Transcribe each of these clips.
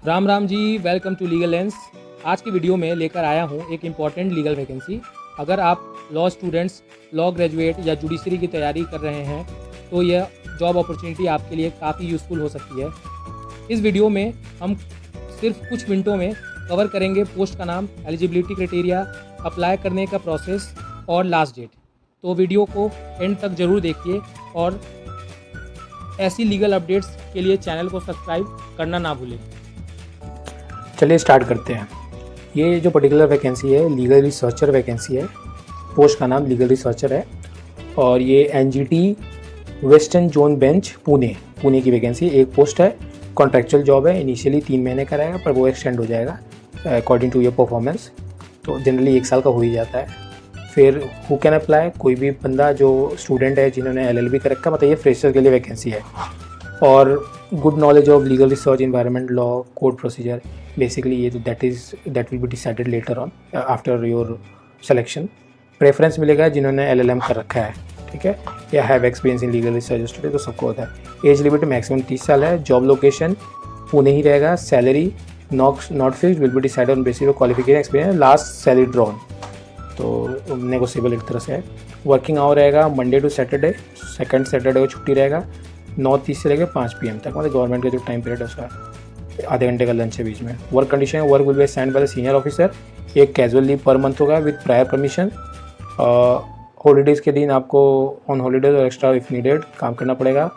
Ram Ram ji, welcome to legal lens. आज की video में लेकर आया हूँ एक इम्पॉर्टेंट लीगल वैकेंसी। अगर आप लॉ स्टूडेंट्स, लॉ ग्रेजुएट या जुडिशरी की तैयारी कर रहे हैं तो यह जॉब अपॉर्चुनिटी आपके लिए काफ़ी यूज़फुल हो सकती है। इस वीडियो में हम सिर्फ कुछ मिनटों में कवर करेंगे पोस्ट का नाम, एलिजिबिलिटी क्राइटेरिया, अप्लाई करने का प्रोसेस और लास्ट डेट। तो वीडियो को एंड तक ज़रूर देखिए और ऐसी लीगल अपडेट्स के लिए चैनल को सब्सक्राइब करना ना भूलें। चलिए स्टार्ट करते हैं। ये जो पर्टिकुलर वैकेंसी है लीगल रिसर्चर वैकेंसी है। पोस्ट का नाम लीगल रिसर्चर है और ये NGT western zone bench Pune की वैकेंसी। एक पोस्ट है, कॉन्ट्रैक्चुअल जॉब है। इनिशियली 3 महीने का रहेगा पर वो एक्सटेंड हो जाएगा अकॉर्डिंग टू योर परफॉर्मेंस। तो जनरली 1 साल का हो ही जाता है। फिर हु कैन अप्लाई, कोई भी बंदा जो स्टूडेंट है जिन्होंने LLB कर रखा, मतलब ये फ्रेशर के लिए वैकेंसी है। और good knowledge of legal research, environment law, code procedure, basically ये तो that will be decided later on after your selection. Preference मिलेगा जिन्होंने LLM कर रखा है, ठीक है, या have experience in legal research study, तो सबको होता है। एज लिमिट मैक्सिमम 30 साल है। जॉब लोकेशन पुणे ही रहेगा। Salary not fixed, will be decided on basis of qualification, experience, last salary drawn, तो नेगोशिएबल एक तरह से है। वर्किंग आवर रहेगा Monday to Saturday, second Saturday को छुट्टी रहेगा। 9:30 से लेकर 5 PM तक, मतलब गवर्नमेंट का जो टाइम पीरियड है उसका आधे घंटे का लंच है बीच में। Work condition, work will be assigned by the senior officer. एक कैजुअल लीव पर मंथ होगा विद प्रायर परमिशन। हॉलीडेज़ के दिन आपको ऑन हॉलीडेज और एक्स्ट्रा इफ नीडेड काम करना पड़ेगा।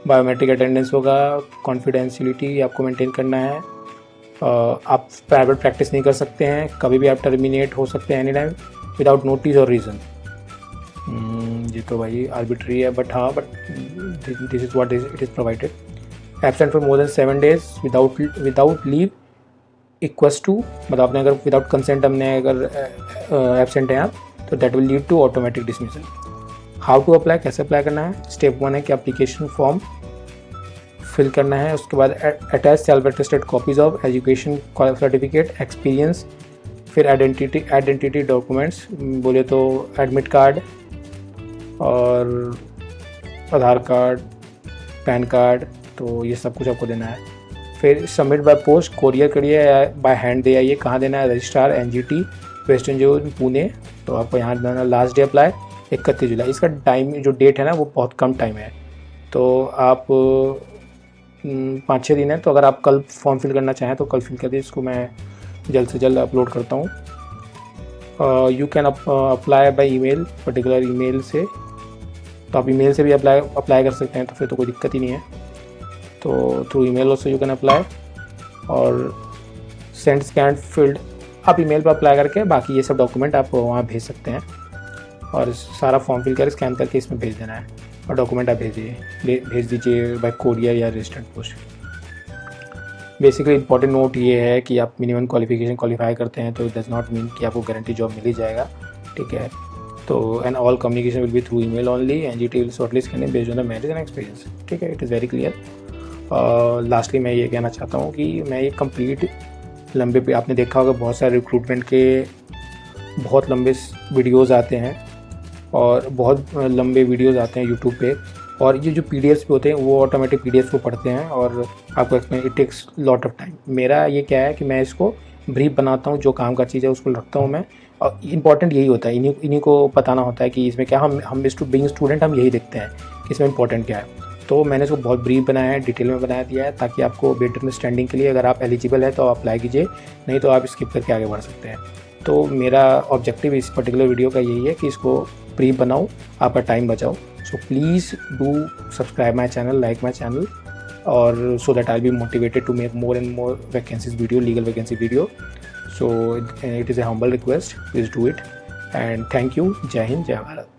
बायोमेट्रिक अटेंडेंस होगा। कॉन्फिडेंशियलिटी आपको मेंटेन करना है। आप प्राइवेट प्रैक्टिस नहीं कर सकते हैं, कभी भी आप टर्मिनेट हो सकते हैं एनी टाइम विदाउट नोटिस और रीज़न। ये तो भाई आर्बिट्री है, but this is what it is provided. Absent for more than 7 days without leave equals to, मतलब आपने अगर विदाउट कंसेंट हमने अगर एब्सेंट हैं आप, तो that will lead to automatic dismissal. How to apply, कैसे अप्लाई करना है। स्टेप 1 है कि एप्लीकेशन फॉर्म फिल करना है। उसके बाद attach self attested copies of education certificate, experience. फिर आइडेंटिटी डॉक्यूमेंट्स बोले तो एडमिट कार्ड और आधार कार्ड, पैन कार्ड, तो ये सब कुछ आपको देना है। फिर सबमिट बाय पोस्ट, कोरियर करिए या बाय हैंड दे आइए। कहाँ देना है, registrar NGT western zone Pune, तो आपको यहाँ देना। लास्ट डे अप्लाई 31 जुलाई। इसका टाइम जो डेट है ना वो बहुत कम टाइम है, तो आप 5-6 दिन है। तो अगर आप कल फॉर्म फिल करना चाहें तो कल फिल कर दीजिए, इसको मैं जल्द से जल्द अपलोड करता हूँ। You can apply by email, particular email से, तो आप ईमेल से भी अप्लाई कर सकते हैं, तो फिर तो कोई दिक्कत ही नहीं है। तो through email also you can apply. और सेंड स्कैन फील्ड आप ईमेल पर अप्लाई करके बाकी ये सब डॉक्यूमेंट आप वहाँ भेज सकते हैं। और सारा फॉर्म फिल कर स्कैन करके इसमें भेज देना है और डॉक्यूमेंट आप भेज दीजिए बाय कोरियर या registered post. Basically important note ये है कि आप मिनिमम क्वालिफिकेशन क्वालिफाई करते हैं तो इट डज नॉट मीन कि आपको गारंटी जॉब मिल ही जाएगा, ठीक है। तो and all communication will be through email only. NGT will shortlist करने based on the merit and experience, ठीक है। It is very clear. Lastly मैं ये कहना चाहता हूँ कि मैं ये कंप्लीट लंबे पे, आपने देखा होगा बहुत सारे रिक्रूटमेंट के बहुत लंबे वीडियोज़ आते हैं और बहुत लंबे वीडियोज़ आते हैं यूट्यूब पे, और ये जो PDFs पे होते हैं वो ऑटोमेटिक PDFs को पढ़ते हैं और आपको explain, it takes lot of time. मेरा ये क्या है कि मैं इसको ब्रीफ बनाता हूँ, जो काम का चीज़ है उसको रखता हूँ मैं, और इंपॉर्टेंट यही होता है, इन्हीं को बताना होता है कि इसमें क्या हम बीइंग स्टूडेंट हम यही देखते हैं कि इसमें इंपॉर्टेंट क्या है। तो मैंने इसको बहुत ब्रीफ बनाया है, डिटेल में बना दिया है, ताकि आपको बेटर अंडरस्टैंडिंग के लिए अगर आप एलिजिबल है तो आप अप्लाई कीजिए, नहीं तो आप स्किप करके आगे बढ़ सकते हैं। तो मेरा ऑब्जेक्टिव इस पर्टिकुलर वीडियो का यही है कि इसको ब्रीफ बनाऊँ, आपका टाइम बचाओ। So please do subscribe my channel, like my channel, or so that I'll be motivated to make more and more vacancies video, legal vacancy video. So it is a humble request. Please do it, and thank you. Jai Hind, Jai Bharat.